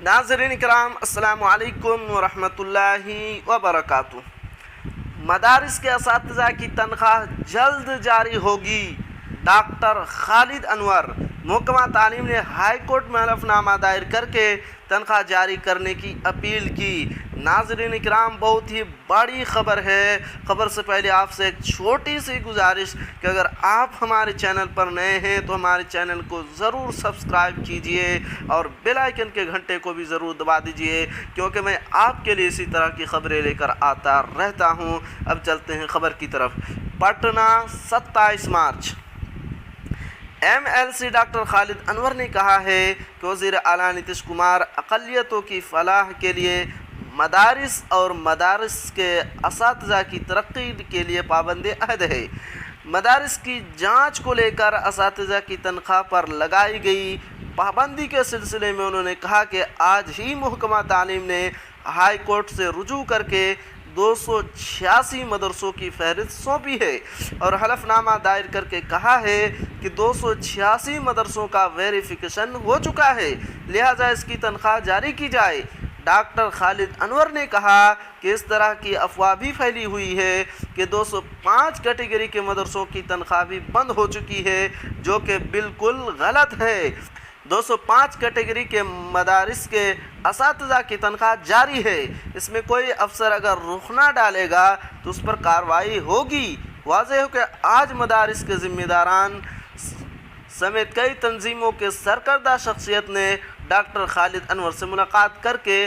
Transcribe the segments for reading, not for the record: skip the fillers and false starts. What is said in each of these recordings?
ناظرین کرام السلام علیکم ورحمۃ اللہ وبرکاتہ۔ مدارس کے اساتذہ کی تنخواہ جلد جاری ہوگی۔ ڈاکٹر خالد انور۔ محکمہ تعلیم نے ہائی کورٹ میں حلف نامہ دائر کر کے تنخواہ جاری کرنے کی اپیل کی۔ ناظرین کرام، بہت ہی بڑی خبر ہے۔ خبر سے پہلے آپ سے ایک چھوٹی سی گزارش کہ اگر آپ ہمارے چینل پر نئے ہیں تو ہمارے چینل کو ضرور سبسکرائب کیجئے اور بیل آئیکن کے گھنٹے کو بھی ضرور دبا دیجئے، کیونکہ میں آپ کے لیے اسی طرح کی خبریں لے کر آتا رہتا ہوں۔ اب چلتے ہیں خبر کی طرف۔ Patna 27 March. M L C doctor Khalid Anwar نے کہا ہے کہ وزیر اعلیٰ نتیش کمار اقلیتوں کی فلاح کے لیے مدارس اور مدارس کے اساتذہ کی ترقی کے لیے پابند عہد ہے۔ مدارس کی جانچ کو لے کر اساتذہ کی تنخواہ پر لگائی گئی پابندی کے سلسلے میں انہوں نے کہا کہ آج ہی محکمہ تعلیم نے ہائی کورٹ سے رجوع کر کے 286 مدرسوں کی فہرست سونپی ہے اور حلف نامہ دائر کر کے کہا ہے کہ 286 مدرسوں کا ویریفیکیشن ہو چکا ہے، لہٰذا اس کی تنخواہ جاری کی جائے۔ ڈاکٹر خالد انور نے کہا کہ اس طرح کی افواہ بھی پھیلی ہوئی ہے کہ 205 کیٹیگری کے مدرسوں کی تنخواہ بھی بند ہو چکی ہے، جو کہ بالکل غلط ہے۔ 205 کیٹیگری کے مدارس کے اساتذہ کی تنخواہ جاری ہے۔ اس میں کوئی افسر اگر رخ نہ ڈالے گا تو اس پر کارروائی ہوگی۔ واضح ہے کہ آج مدارس کے ذمہ داران سمیت کئی تنظیموں کے سرکردہ شخصیت نے ڈاکٹر خالد انور سے ملاقات کر کے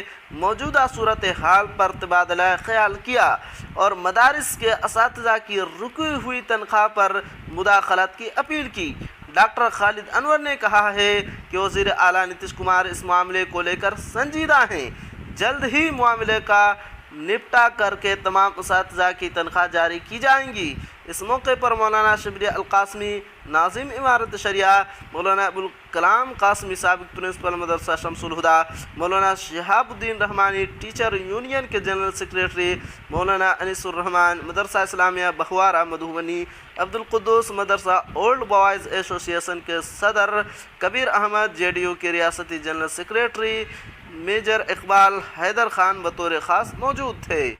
موجودہ صورتحال پر تبادلہ خیال کیا اور مدارس کے اساتذہ کی رکی ہوئی تنخواہ پر مداخلت کی اپیل کی۔ ڈاکٹر خالد انور نے کہا ہے کہ وزیر اعلیٰ نتیش کمار اس معاملے کو لے کر سنجیدہ ہیں، جلد ہی معاملے کا نپٹا کر کے تمام اساتذہ کی تنخواہ جاری کی جائیں گی۔ اس موقع پر مولانا شبلی القاسمی ناظم امارت شریعہ، مولانا ابوالکلام قاسمی سابق پرنسپل مدرسہ شمس الہدی، مولانا شہاب الدین رحمانی ٹیچر یونین کے جنرل سیکریٹری، مولانا انیس الرحمن مدرسہ اسلامیہ بہوارہ مدھوبنی، عبدالقدوس مدرسہ اولڈ بوائز ایسوسی ایشن کے صدر، Kabir Ahmad J D U کے ریاستی general secretary, major Iqbal Haidar Khan بطور خاص موجود تھے۔